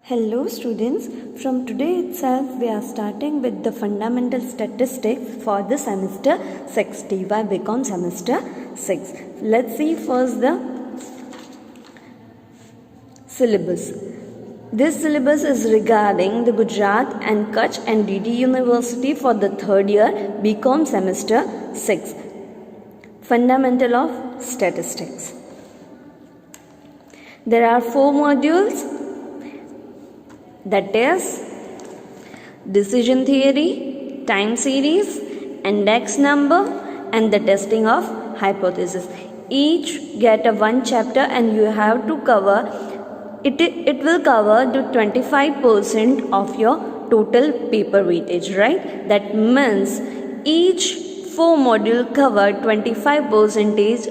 Hello students, from today itself we are starting with the fundamental statistics for the semester 6 DY BCom semester 6. Let's see first the syllabus. This syllabus is regarding the Gujarat and Kutch and DD University for the third year BCom semester 6. Fundamental of statistics. There are 4 modules. That is decision theory, time series, index number and the testing of hypothesis. Each get a one chapter and you have to cover it. It will cover the 25% of your total paper weightage, right? That means each 4 module cover 25%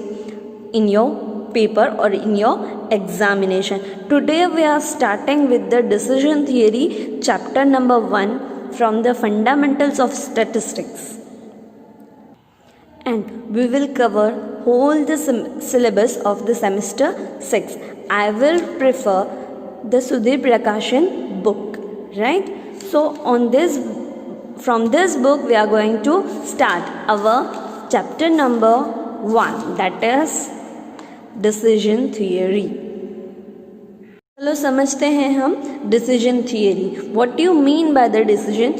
in your paper or in your examination. Today we are starting with the decision theory chapter number 1 from the fundamentals of statistics, and we will cover whole the syllabus of the semester 6. I will prefer the Sudhir Prakashan book, right? So from this book we are going to start our chapter number 1, that is decision theory. चलो समझते हैं हम decision theory. What you mean by the decision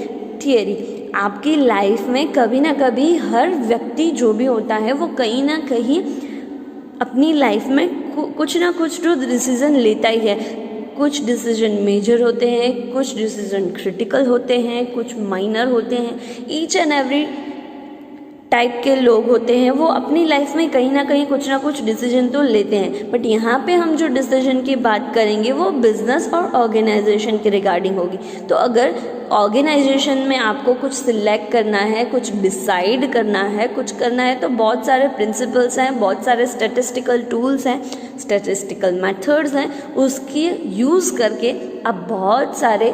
theory. आपकी life में कभी ना कभी हर व्यक्ति जो भी होता है वो कहीं ना कहीं अपनी लाइफ में कुछ ना कुछ तो डिसीजन लेता ही है. कुछ डिसीजन मेजर होते हैं, कुछ डिसीजन क्रिटिकल होते हैं, कुछ माइनर होते हैं. ईच एंड एवरी टाइप के लोग होते हैं, वो अपनी लाइफ में कहीं ना कुछ डिसीजन तो लेते हैं. बट यहाँ पे हम जो डिसीजन की बात करेंगे वो बिजनेस और ऑर्गेनाइजेशन के रिगार्डिंग होगी. तो अगर ऑर्गेनाइजेशन में आपको कुछ सिलेक्ट करना है, कुछ डिसाइड करना है, कुछ करना है, तो बहुत सारे प्रिंसिपल्स हैं, बहुत सारे स्टैटिस्टिकल टूल्स हैं, स्टैटिस्टिकल मेथड्स हैं. उसकी यूज़ करके आप बहुत सारे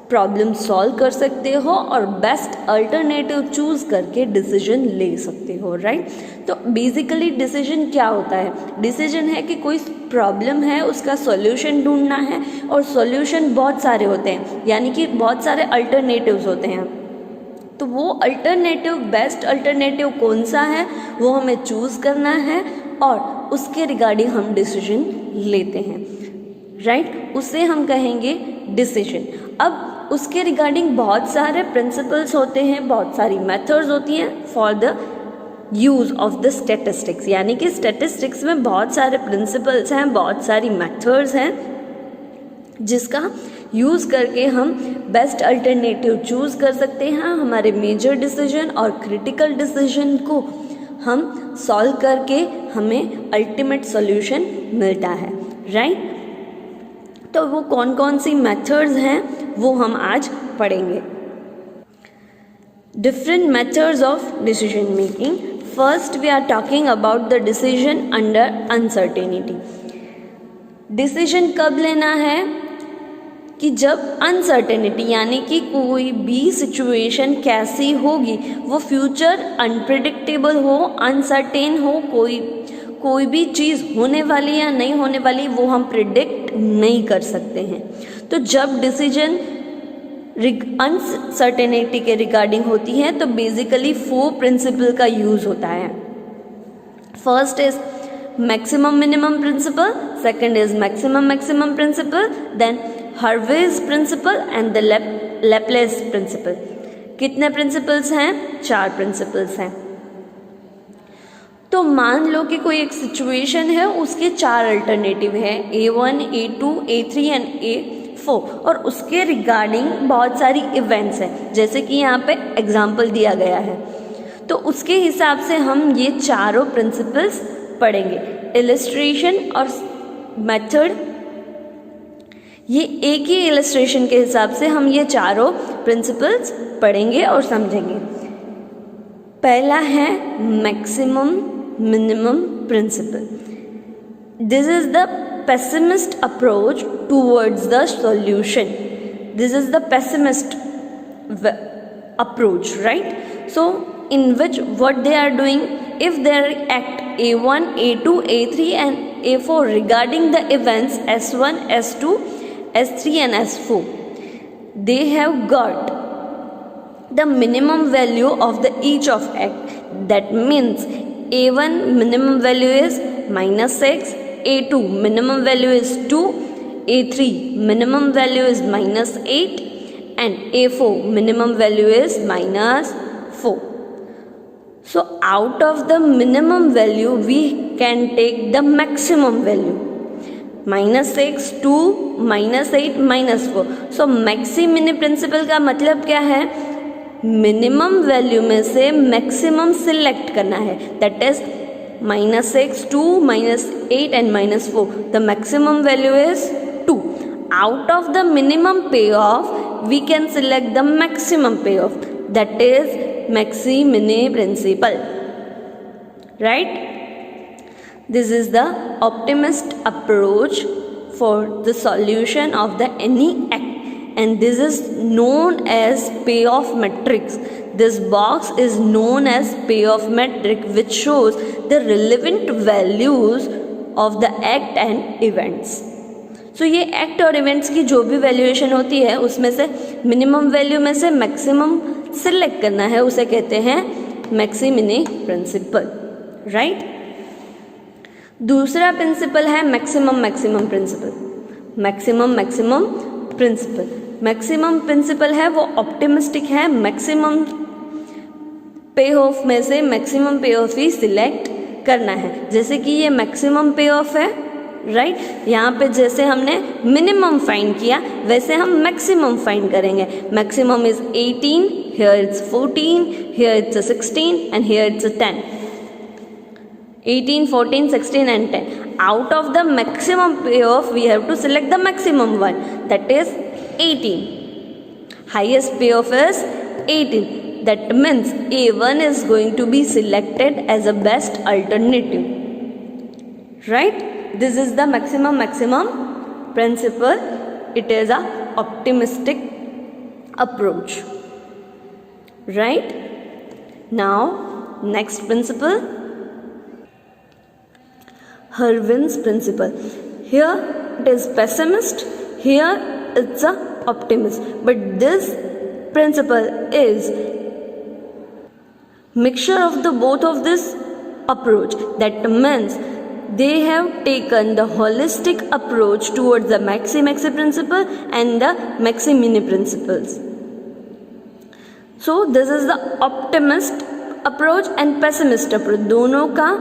प्रॉब्लम सॉल्व कर सकते हो और बेस्ट अल्टरनेटिव चूज़ करके डिसीजन ले सकते हो, राइट. तो बेसिकली डिसीजन क्या होता है. डिसीजन है कि कोई प्रॉब्लम है, उसका सॉल्यूशन ढूंढना है, और सॉल्यूशन बहुत सारे होते हैं, यानी कि बहुत सारे अल्टरनेटिव्स होते हैं. तो वो अल्टरनेटिव, बेस्ट अल्टरनेटिव कौन सा है वो हमें चूज़ करना है और उसके रिगार्डिंग हम डिसीजन लेते हैं, राइट. उसे हम कहेंगे डिसीजन. अब उसके रिगार्डिंग बहुत सारे प्रिंसिपल्स होते हैं, बहुत सारी मेथड्स होती हैं for the use of the statistics. यानी कि स्टैटिस्टिक्स में बहुत सारे प्रिंसिपल्स हैं, बहुत सारी मेथड्स हैं जिसका यूज़ करके हम बेस्ट अल्टरनेटिव चूज़ कर सकते हैं. हमारे मेजर डिसीजन और क्रिटिकल डिसीजन को हम सॉल्व करके हमें अल्टीमेट सॉल्यूशन मिलता है, राइट. तो वो कौन कौन सी मेथड्स हैं वो हम आज पढ़ेंगे. Different methods of decision making. First we are talking about the decision under uncertainty. Decision कब लेना है कि जब अनसर्टेनिटी, यानी कि कोई भी सिचुएशन कैसी होगी, वो फ्यूचर अनप्रिडिक्टेबल हो, अनसर्टेन हो, कोई भी चीज़ होने वाली या नहीं होने वाली वो हम प्रिडिक्ट नहीं कर सकते हैं. तो जब डिसीजन अनसर्टेनिटी के रिगार्डिंग होती है तो बेसिकली 4 प्रिंसिपल का यूज़ होता है. First is maximum minimum principle, second is maximum principle, then Hurwicz principle and the Laplace principle. कितने प्रिंसिपल्स हैं? 4 प्रिंसिपल्स हैं. तो मान लो कि कोई एक सिचुएशन है, उसके 4 अल्टरनेटिव हैं, A1, A2, A3 and A4, और उसके रिगार्डिंग बहुत सारी इवेंट्स हैं, जैसे कि यहाँ पे एग्जाम्पल दिया गया है. तो उसके हिसाब से हम ये चारों प्रिंसिपल्स पढ़ेंगे. इलस्ट्रेशन और मेथड, ये एक ही इलस्ट्रेशन के हिसाब से हम ये चारों प्रिंसिपल्स पढ़ेंगे और समझेंगे. पहला है maximum minimum principle. This is the pessimist approach towards the solution. This is the pessimist approach, right? So in which what they are doing, if they act A1, A2, A3 and A4 regarding the events S1, S2 S3 and S4, they have got the minimum value of the each of x. That means A1 minimum value is -6, A2 minimum value is 2, A3 minimum value is -8, and A4 minimum value is -4. So out of the minimum value we can take the maximum value. -6, 2, -8, -4. So maxi-mini principal का मतलब क्या है? Minimum value में से maximum select करना है. That is -6, 2, -8 and -4. The maximum value is 2. Out of the minimum payoff, we can select the maximum payoff. That is maxi-mini principle. Right? This is the optimist approach for the solution of the any act, and this is known as payoff matrix. This box is known as payoff matrix, which shows the relevant values of the act and events. So ये act और events की जो भी valuation होती है उसमें से minimum value में से मैक्सिमम सिलेक्ट करना है, उसे कहते हैं मैक्सी-मिनी प्रिंसिपल. राइट? दूसरा प्रिंसिपल है मैक्सिमम प्रिंसिपल. मैक्सिमम प्रिंसिपल है वो ऑप्टिमिस्टिक है. मैक्सिमम पे ऑफ में से मैक्सिमम पे ऑफ ही सिलेक्ट करना है. जैसे कि ये मैक्सिमम पे ऑफ है. राइट? यहाँ पे जैसे हमने मिनिमम फाइंड किया वैसे हम मैक्सिमम फाइंड करेंगे. Maximum is 18, here it's 14, here it's 16 and here it's 10. 18, 14, 16 and 10. Out of the maximum payoff, we have to select the maximum one. That is 18. Highest payoff is 18. That means A1 is going to be selected as a best alternative. Right? This is the maximum principle. It is a optimistic approach. Right? Now, next principle. Hurwitz principle. Here it is pessimist, here it's a optimist. But this principle is mixture of the both of this approach. That means they have taken the holistic approach towards the maxi principle and the maxi-mini principles. So this is the optimist approach and pessimist approach. दोनों का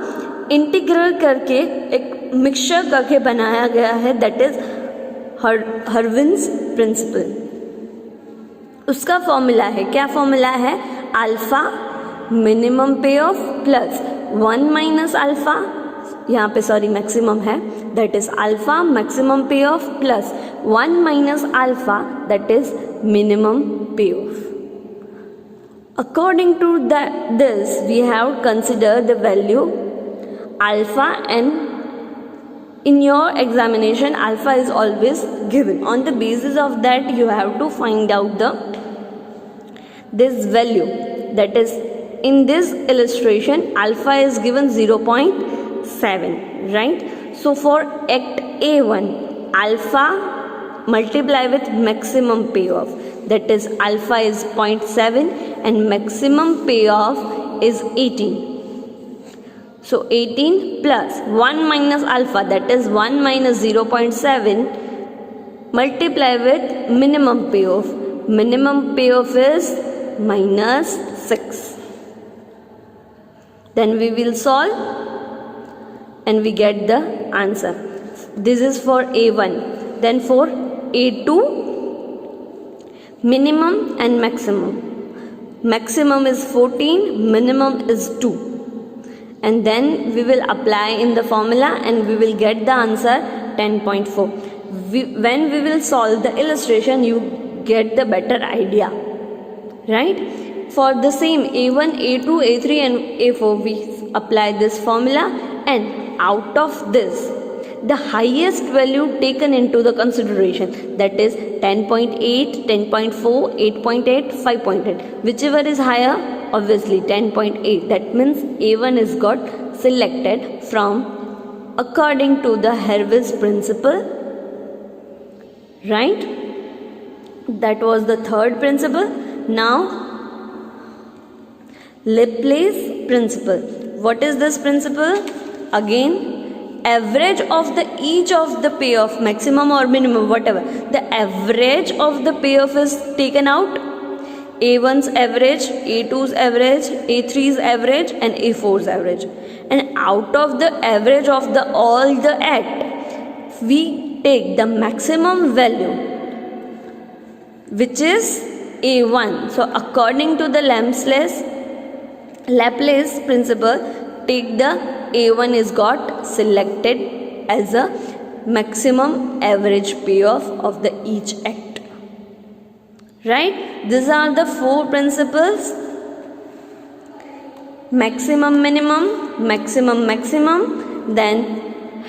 integral करके एक mixture करके बनाया गया है. That is Hurwicz principle. उसका formula है, क्या फॉर्मूला है? Alpha minimum payoff plus 1 minus alpha, यहाँ पे सॉरी मैक्सिमम है. That is alpha maximum payoff plus 1 minus alpha, that is minimum payoff. According to this, we have considered the value alpha, and in your examination alpha is always given. On the basis of that you have to find out this value. That is, in this illustration alpha is given 0.7. right? So for act A1, alpha multiply with maximum payoff, that is alpha is 0.7 and maximum payoff is 18. So 18 plus 1 minus alpha, that is 1 minus 0.7, multiply with minimum payoff. Minimum payoff is minus 6. Then we will solve and we get the answer. This is for A1. Then for A2, minimum and maximum. Maximum is 14, minimum is 2. And then we will apply in the formula and we will get the answer 10.4. When we will solve the illustration, you get the better idea. Right? For the same A1, A2, A3 and A4, we apply this formula, and out of this, the highest value taken into the consideration, that is 10.8, 10.4, 8.8, 5.8. Whichever is higher, obviously 10.8. That means A1 is got selected from according to the Hurwitz principle. right? That was the third principle. Now Laplace principle. What is this principle? Again, average of the each of the payoff, maximum or minimum, whatever, the average of the payoff is taken out. A1's average, A2's average, A3's average, and A4's average. And out of the average of the all the act, we take the maximum value, which is A1. So according to the Laplace principle, take the A1 is got selected as a maximum average payoff of the each act. Right? These are the four principles: maximum minimum, maximum maximum, then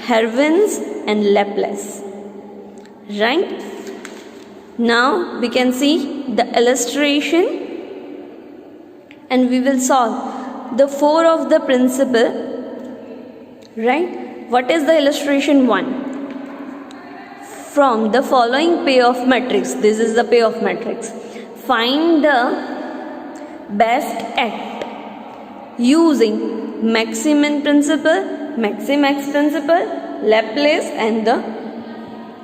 Hurwitz and Laplace. Right? Now we can see the illustration and we will solve the four of the principle. Right? What is the illustration 1? From the following payoff matrix, this is the payoff matrix, find the best act using Maximin principle, Maximax principle, Laplace and the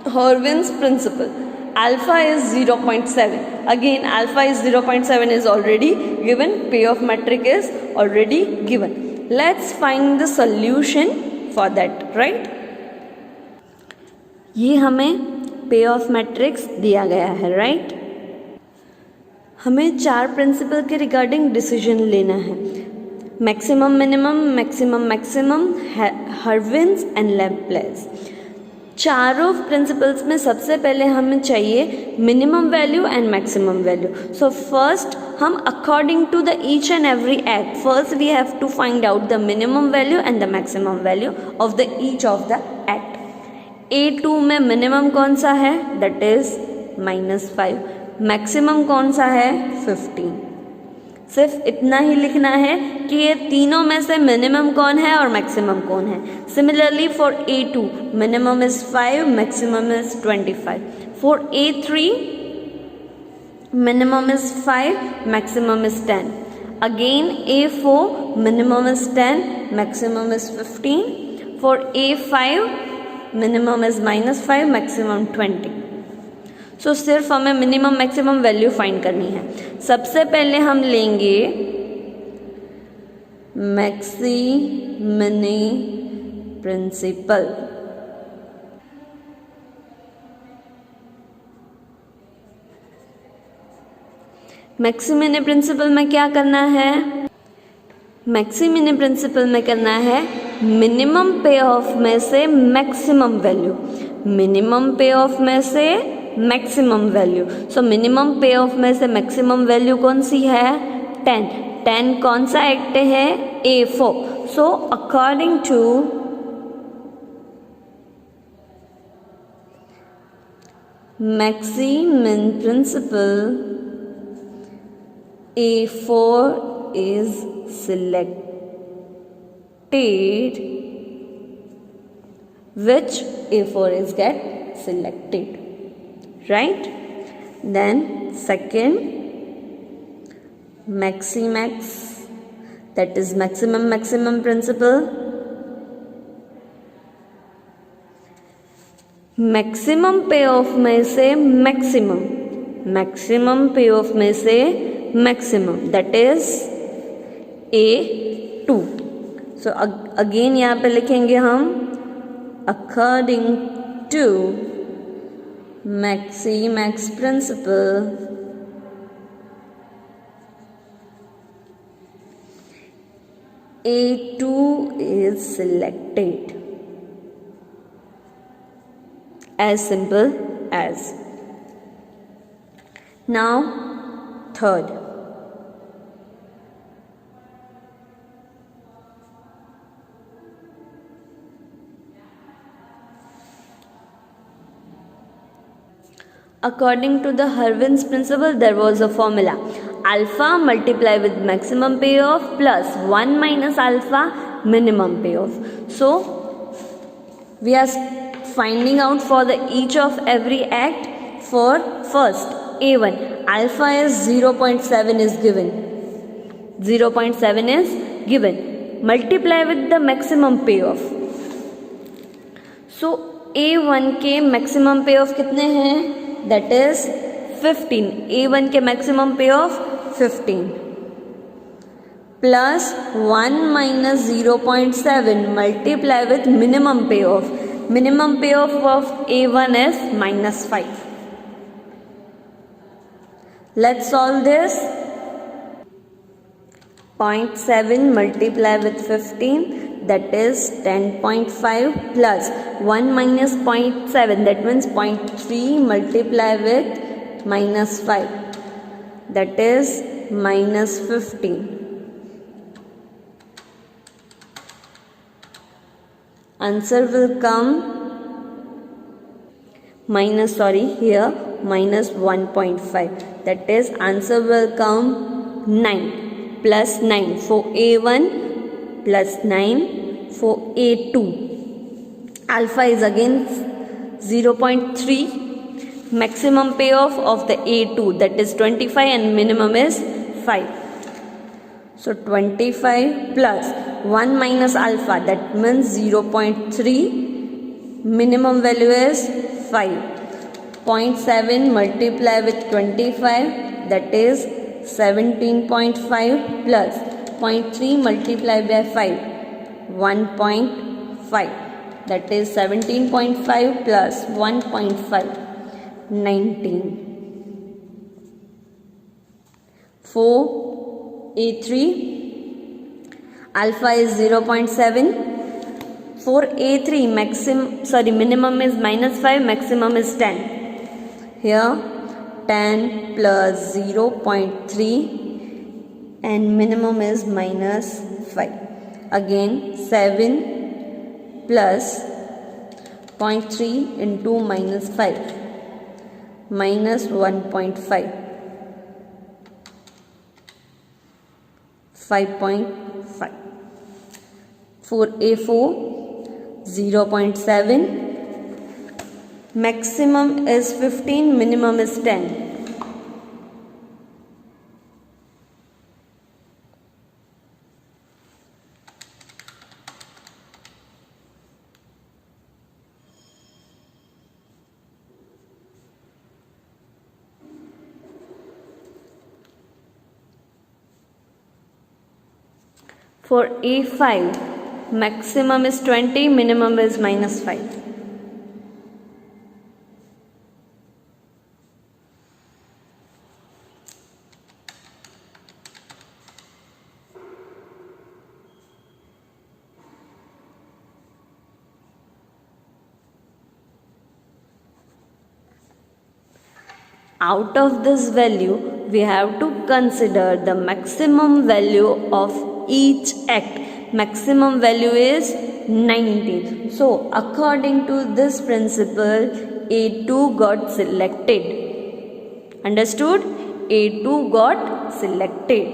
Hurwitz principle. Alpha is 0.7. Again, alpha is 0.7 is already given, payoff matrix is already given. Let's find the solution for that, right? ये हमें पे of matrix दिया गया है, right? हमें 4 principal के regarding decision लेना है: maximum minimum, maximum maximum, Hurwicz and Laplace. चारों प्रिंसिपल्स में सबसे पहले हमें चाहिए minimum value and maximum value. So first हम according to the each and every act, first we have to find out the minimum value and the maximum value of the each of the act. A2 में minimum कौन सा है? That is -5. Maximum कौन सा है? 15. सिर्फ इतना ही लिखना है कि ये तीनों में से मिनिमम कौन है और मैक्सिमम कौन है. Similarly for A2 minimum is 5, maximum is 25. For A3 minimum is 5, maximum is 10. Again A4 minimum is 10, maximum is 15. For A5 minimum is -5, maximum 20. सो सिर्फ हमें मिनिमम मैक्सिमम वैल्यू फाइंड करनी है. सबसे पहले हम लेंगे मैक्सिमिनी प्रिंसिपल. मैक्सिमिनी प्रिंसिपल में क्या करना है? मैक्सिमिनी प्रिंसिपल में करना है मिनिमम पे ऑफ में से maximum value, minimum payoff में से maximum value. So minimum payoff में से मैक्सिमम वैल्यू कौन सी है? 10. 10 कौन सा एक्ट है? A4. So according to maximin principle, A4 is selected, which A4 is get selected, right? Then second, Maximax, that is maximum principle. Maximum payoff में से maximum, maximum payoff में से maximum, that is A2. So again यहाँ पे लिखेंगे हम according to maximax principle, A2 is selected. As simple as. Now third, according to the Hurwitz principle, there was a formula: alpha multiply with maximum payoff plus 1 minus alpha minimum payoff. So we are finding out for the each of every act for first A1, alpha is 0.7 is given. 0.7 is given. Multiply with the maximum payoff. So A1 के maximum payoff कितने हैं? That is 15. A1 के maximum payoff 15. Plus 1 minus 0.7 multiply with minimum payoff. Minimum payoff of A1 is minus 5. Let's solve this. 0.7 multiply with 15, that is 10.5, plus 1 minus 0.7, that means 0.3 multiply with minus 5, that is minus 15. Answer will come minus 1.5, that is answer will come 9 plus 9 for A1 plus 9 for A2. Alpha is again 0.3. Maximum payoff of the A2, that is 25, and minimum is 5. So 25 plus 1 minus alpha, that means 0.3. Minimum value is 5. 0.7 multiply with 25, that is 17.5, plus 0.3 multiply by 5, 1.5, that is 17.5 plus 1.5, 19. For A3, alpha is 0.7. For A3, minimum is minus 5, maximum is 10. Here 10 plus 0.3 and minimum is minus 5. Again 7 plus 0.3 into minus 5, minus 1.5, 5.5. For A4, 0.7. Maximum is 15, minimum is 10. For A5, maximum is 20, minimum is minus 5. Out of this value, we have to consider the maximum value of each act. Maximum value is 19. So, according to this principle, A2 got selected. Understood? A2 got selected.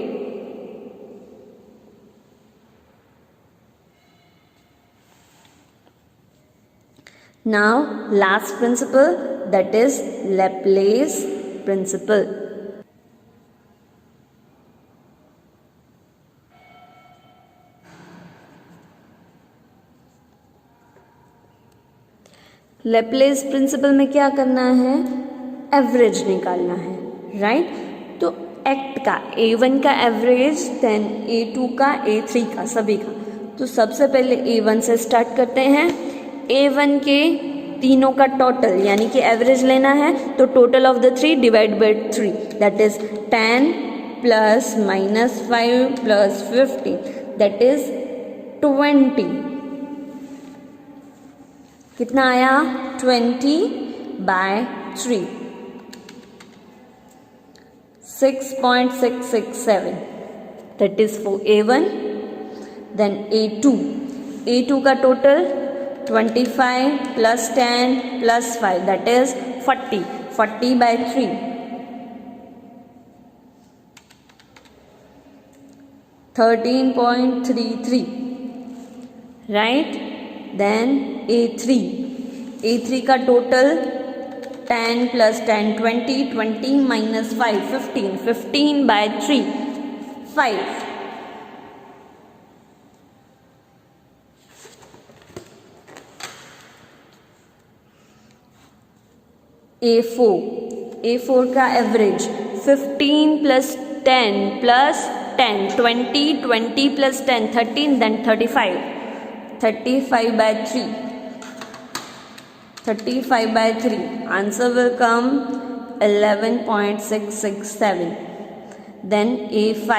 Now, last principle, that is Laplace principle. Laplace principle में क्या करना है? Average निकालना है, right? तो act का A1 का average, then A2 का, A3 का, सभी का. तो सबसे पहले A1 से स्टार्ट करते हैं. A1 के तीनों का टोटल यानी कि एवरेज लेना है. तो total of the 3 divide by 3, that is 10 plus minus 5 plus 15, that is 20. कितना आया? 20/3, 6.667. That is for A1. Then A2 का total 25 plus 10 plus 5, that is 40. 40/3. 13.33, right? Then A3 का total 10 plus 10, 20, 20 minus 5, 15, 15 by 3, 5. A4 का average 15 plus 10 plus 10, 20, 20 plus 10, 13, then 35, 35 by 3, 35 by 3, answer will come 11.667. Then A5,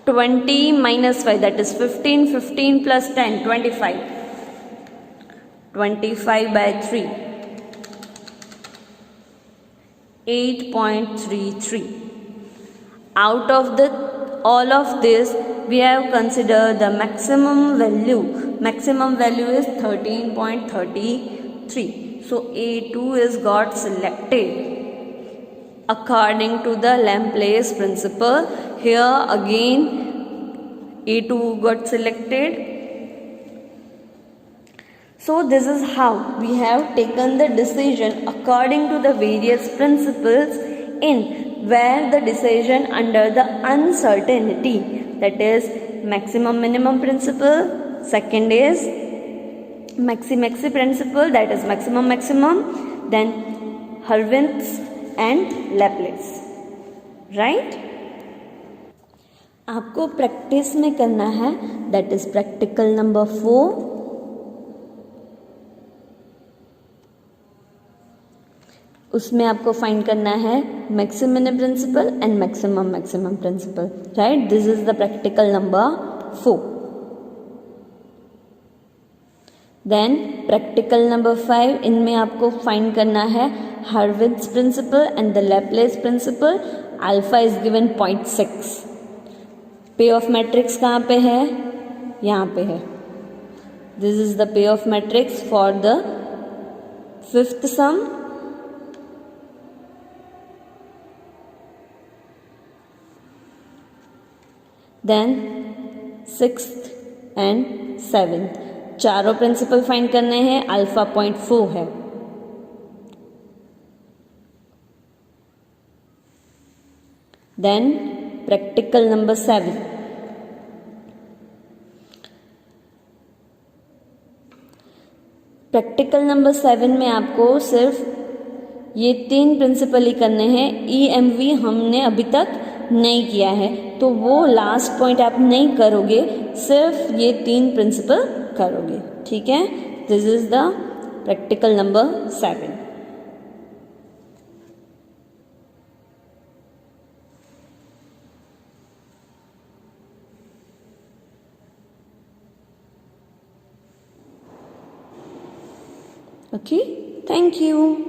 20 minus 5, that is 15, 15 plus 10, 25, 25 by 3, 8.33. Out of all of this, we have considered the maximum value. Maximum value is 13.33. So A2 is got selected according to the Laplace principle. Here again A2 got selected. So this is how we have taken the decision according to the various principles in where the decision under the uncertainty, that is maximum minimum principle, second is maxi principle, that is maximum maximum, then Hurwitz and Laplace, right? आपको practice में करना है, that is practical number 4. उसमें आपको find करना है maximum principle and maximum principle, right? This is the practical number 4. Then practical number 5, इनमें आपको फाइंड करना है Hurwicz principle and the Laplace principle. Alpha is given 0.6. Payoff matrix कहाँ पे है? यहाँ पे है. This is the payoff matrix for the 5th sum. Then 6th and 7th, चारों प्रिंसिपल फाइंड करने हैं. अल्फा 0.4 है. Then practical number 7, practical number 7 में आपको सिर्फ ये 3 प्रिंसिपल ही करने हैं. EMV हमने अभी तक नहीं किया है, तो वो लास्ट पॉइंट आप नहीं करोगे, सिर्फ ये 3 प्रिंसिपल करोगे, ठीक है? This is the practical number 7. Okay, thank you.